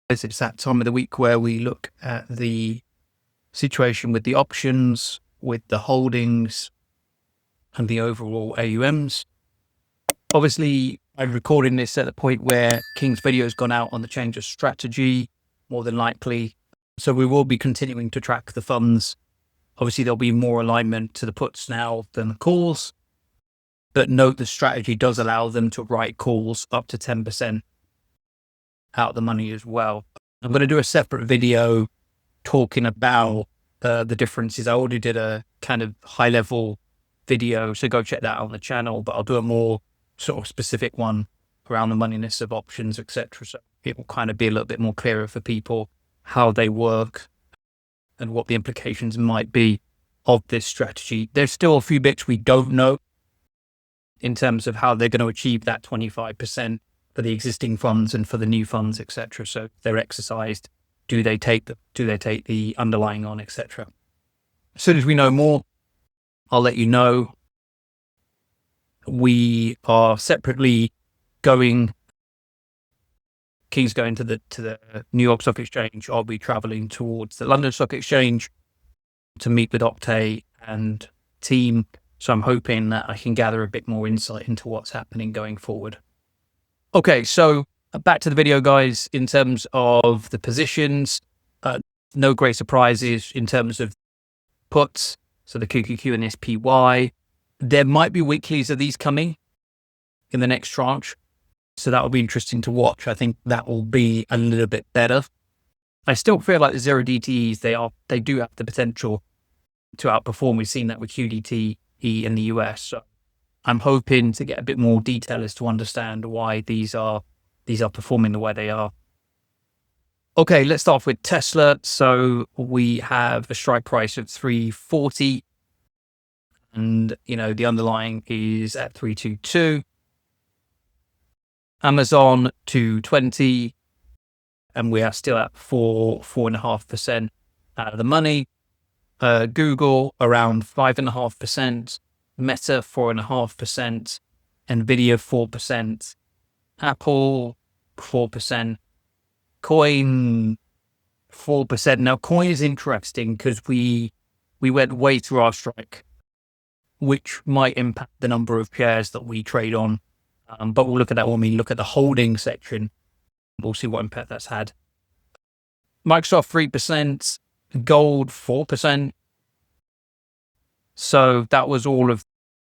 It's that time of the week where we look at the situation with the options, with the holdings, and the overall AUMs. Obviously, I'm recording this at the point where King's video has gone out on the change of strategy, more than likely. So we will be continuing to track the funds. Obviously, there'll be more alignment to the puts now than the calls. But note the strategy does allow them to write calls up to 10% out of the money as well. I'm going to do a separate video talking about the differences. I already did a kind of high level video, so go check that out on the channel, but I'll do a more sort of specific one around the moneyness of options, etc. So it will kind of be a little bit more clearer for people how they work and what the implications might be of this strategy. There's still a few bits we don't know in terms of how they're going to achieve that 25% for the existing funds and for the new funds, etc. So they're exercised. Do they take the underlying on, etc. As soon as we know more, I'll let you know. We are separately going. King's going to the New York Stock Exchange. I'll be traveling towards the London Stock Exchange to meet with Octave and team. So I'm hoping that I can gather a bit more insight into what's happening going forward. Okay, so back to the video, guys. In terms of the positions, no great surprises in terms of puts. So the QQQ and SPY. There might be weeklies of these coming in the next tranche. So that will be interesting to watch. I think that will be a little bit better. I still feel like the zero DTEs, they do have the potential to outperform. We've seen that with QDTE in the US. So I'm hoping to get a bit more detail as to understand why these are performing the way they are. Okay, let's start off with Tesla. So we have a strike price of 340, and the underlying is at 322. Amazon 220, and we are still at 4.5% out of the money. Google around 5.5%. Meta 4.5%, Nvidia 4%, Apple 4%, Coin 4%. Now, Coin is interesting because we went way through our strike, which might impact the number of shares that we trade on. But we'll look at that when we look at the holding section. We'll see what impact that's had. Microsoft 3%, gold 4%. So that was all of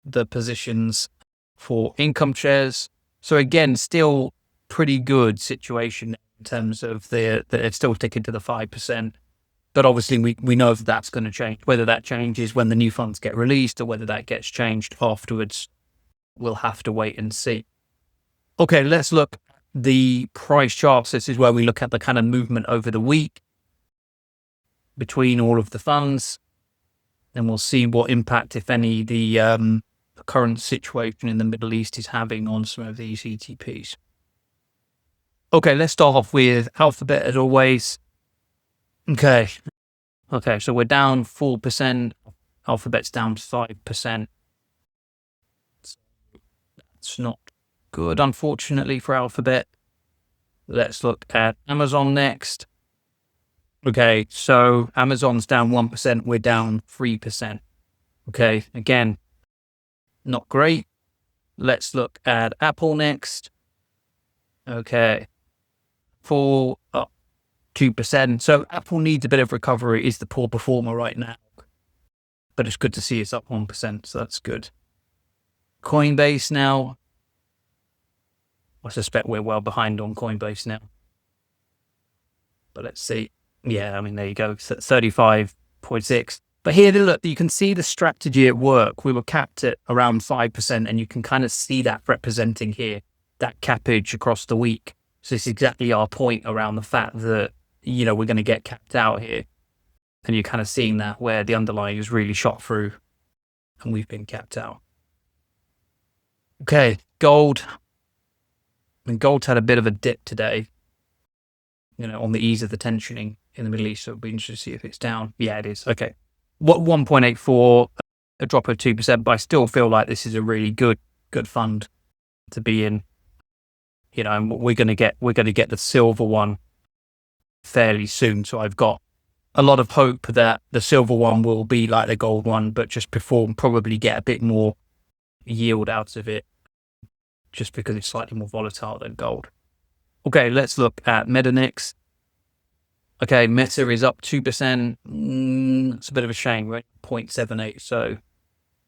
the positions for income shares. So again, still pretty good situation in terms of that it's still sticking to the 5%. But obviously we know if that's going to change. Whether that changes when the new funds get released or whether that gets changed afterwards, we'll have to wait and see. Okay, let's look at the price charts. This is where we look at the kind of movement over the week between all of the funds. And we'll see what impact, if any, the current situation in the Middle East is having on some of these ETPs. Okay, let's start off with Alphabet as always. Okay, so we're down 4%. Alphabet's down 5%. That's not good, unfortunately, for Alphabet. Let's look at Amazon next. Okay, so Amazon's down 1%, we're down 3%. Okay, again, not great. Let's look at Apple next. Okay, fall up 2%. So Apple needs a bit of recovery, is the poor performer right now. But it's good to see it's up 1%, so that's good. Coinbase now. I suspect we're well behind on Coinbase now. But let's see. Yeah, I mean, there you go, 35.6. But here, look, you can see the strategy at work. We were capped at around 5%, and you can kind of see that representing here, that cappage across the week. So it's exactly our point around the fact that, we're going to get capped out here. And you're kind of seeing that where the underlying is really shot through, and we've been capped out. Okay, gold. And gold's had a bit of a dip today, on the ease of the tensioning in the Middle East. So it'll be interesting to see if it's down. Yeah, it is. Okay. 1.84, a drop of 2%, but I still feel like this is a really good fund to be in. And we're going to get the silver one fairly soon. So I've got a lot of hope that the silver one will be like the gold one, but just perform, probably get a bit more yield out of it, just because it's slightly more volatile than gold. Okay, let's look at Meta next. Okay, Meta is up 2%. It's a bit of a shame, right? 0.78. So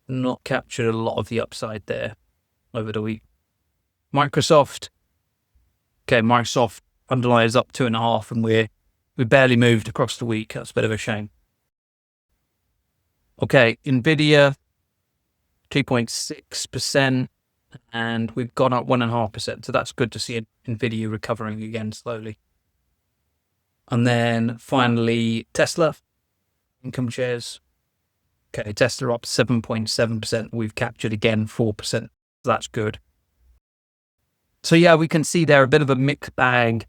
not captured a lot of the upside there over the week. Microsoft. Okay, Microsoft underlying is up 2.5%, and we barely moved across the week. That's a bit of a shame. Okay, Nvidia, 2.6%, and we've gone up 1.5%. So that's good to see Nvidia recovering again slowly. And then finally, Tesla, income shares. Okay, Tesla up 7.7%. We've captured again 4%. That's good. So yeah, we can see there a bit of a mixed bag.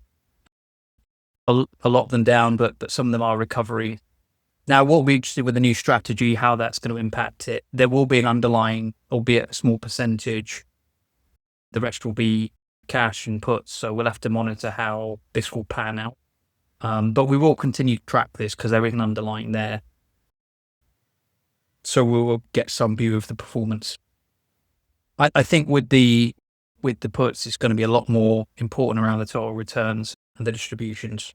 A lot of them down, but some of them are recovering. Now, we'll be interested with the new strategy, how that's going to impact it. There will be an underlying, albeit a small percentage. The rest will be cash and puts. So we'll have to monitor how this will pan out. But we will continue to track this because there is an underlying there. So we will get some view of the performance. I think with the puts, it's going to be a lot more important around the total returns and the distributions.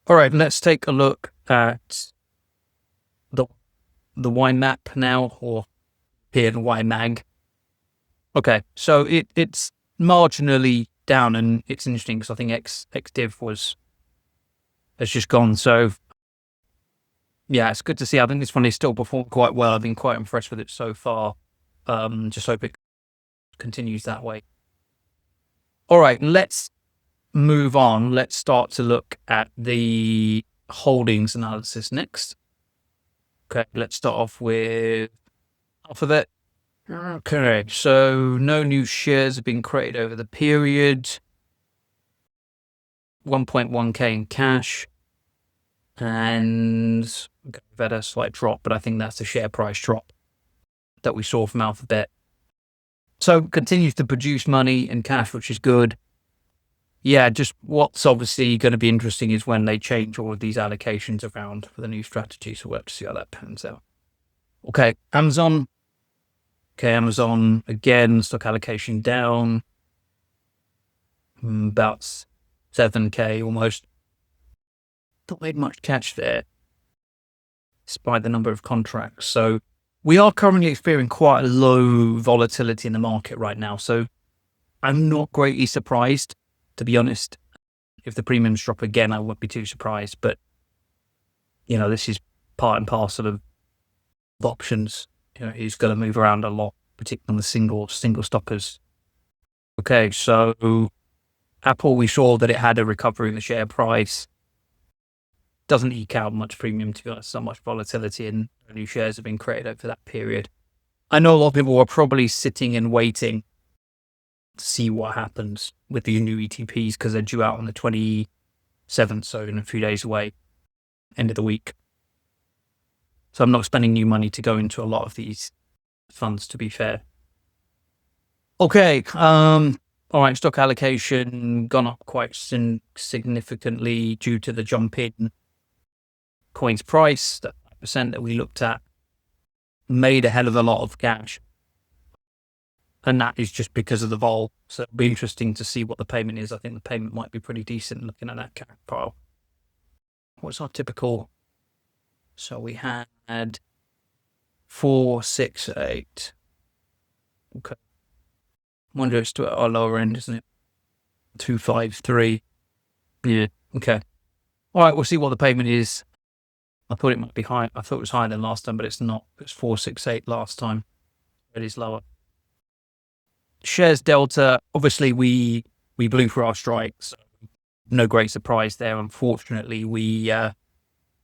All right, let's take a look at the YMAP now, or here, the YMAG. Okay, so it's marginally down, and it's interesting because I think XDiv has just gone. So yeah, it's good to see. I think this one is still performed quite well. I've been quite impressed with it so far. Just hope it continues that way. All right, let's move on. Let's start to look at the holdings analysis next. Okay, let's start off with Alphabet. Okay, so no new shares have been created over the period. 1.1k in cash. And we've had a slight drop, but I think that's a share price drop that we saw from Alphabet. So continues to produce money and cash, which is good. Yeah, just what's obviously going to be interesting is when they change all of these allocations around for the new strategy. So we'll have to see how that pans out. Okay, Amazon. Okay, Amazon, again, stock allocation down. About 7k almost. Not made much cash there, despite the number of contracts. So we are currently experiencing quite a low volatility in the market right now. So I'm not greatly surprised, to be honest. If the premiums drop again, I wouldn't be too surprised. But, this is part and parcel of options. He's going to move around a lot, particularly on the single stockers. Okay, so Apple, we saw that it had a recovery in the share price. Doesn't eke out much premium, to be honest. Not much volatility, and new shares have been created over that period. I know a lot of people are probably sitting and waiting to see what happens with the new ETPs because they're due out on the 27th, so in a few days away, end of the week. So I'm not spending new money to go into a lot of these funds, to be fair. Okay, all right, stock allocation gone up quite significantly due to the jump in coin's price. That 5% that we looked at made a hell of a lot of cash. And that is just because of the vol. So it'll be interesting to see what the payment is. I think the payment might be pretty decent looking at that cash pile. What's our typical? So we had 468. Okay. Wonder if it's to our lower end, isn't it? 253. Yeah. Okay. All right. We'll see what the payment is. I thought it might be high. I thought it was higher than last time, but it's not. It's 468 last time. It is lower. Shares Delta. Obviously, we blew through our strikes. So no great surprise there. Unfortunately, we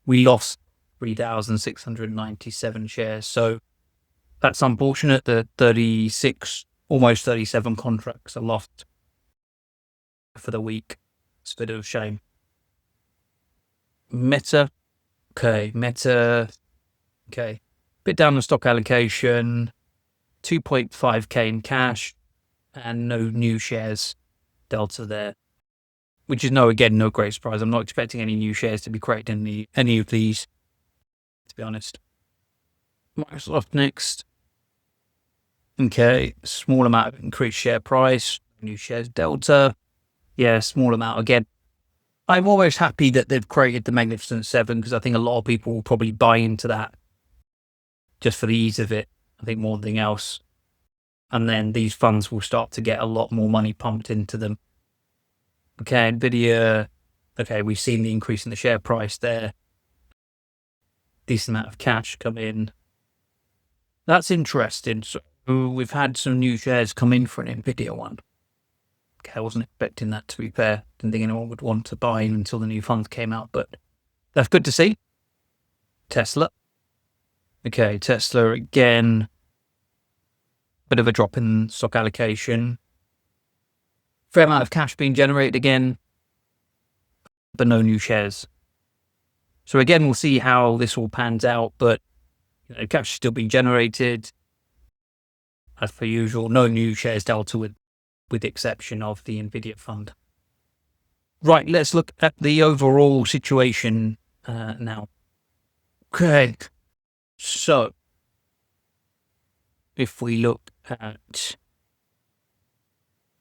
lost 3,697 shares. So that's unfortunate. The 36, almost 37 contracts are lost for the week. It's a bit of a shame. Meta. Okay, Meta. Okay. Bit down the stock allocation. 2.5k in cash and no new shares Delta there. which is no great surprise. I'm not expecting any new shares to be created in any of these, to be honest. Microsoft next. Okay, small amount of increased share price, new shares delta. Yeah, small amount again. I'm always happy that they've created the Magnificent Seven, because I think a lot of people will probably buy into that just for the ease of it, I think, more than anything else. And then these funds will start to get a lot more money pumped into them. Okay, NVIDIA. Okay, we've seen the increase in the share price there. Decent amount of cash come in. That's interesting. So we've had some new shares come in for an NVIDIA one. Okay, I wasn't expecting that, to be fair. Didn't think anyone would want to buy until the new funds came out, but that's good to see. Tesla. Okay, Tesla again. Bit of a drop in stock allocation. Fair amount of cash being generated again, but no new shares. So again, we'll see how this all pans out, but cash is still being generated. As per usual, no new shares delta with the exception of the NVIDIA fund. Right, let's look at the overall situation now. Okay, so if we look at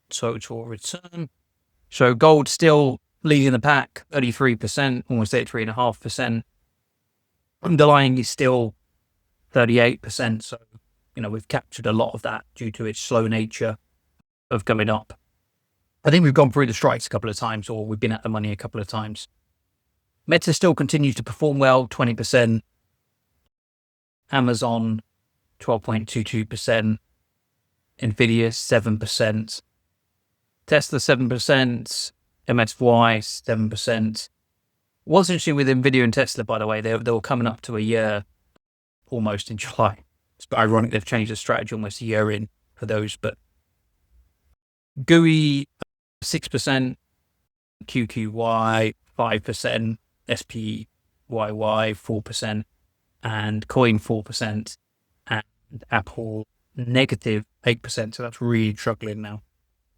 total return, so gold still leading the pack, 33%, almost 83.5%. Underlying is still 38%. So, we've captured a lot of that due to its slow nature of going up. I think we've gone through the strikes a couple of times, or we've been at the money a couple of times. Meta still continues to perform well, 20%. Amazon, 12.22%. NVIDIA, 7%. Tesla, 7%. MSY, 7%. What's interesting with NVIDIA and Tesla, by the way, they were coming up to a year almost in July. It's ironic they've changed the strategy almost a year in for those, but GUI, 6%, QQY, 5%, SPYY, 4%, and Coin, 4%, and Apple, negative 8%. So that's really struggling now.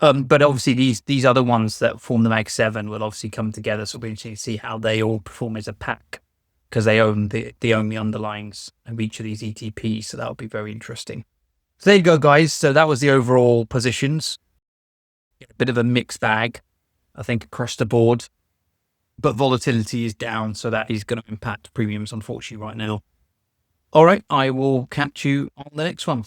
But obviously these other ones that form the Mag 7 will obviously come together. So we'll see how they all perform as a pack, because they own the underlyings of each of these ETPs. So that'll be very interesting. So there you go, guys. So that was the overall positions. A bit of a mixed bag, I think, across the board. But volatility is down, so that is going to impact premiums, unfortunately, right now. All right, I will catch you on the next one.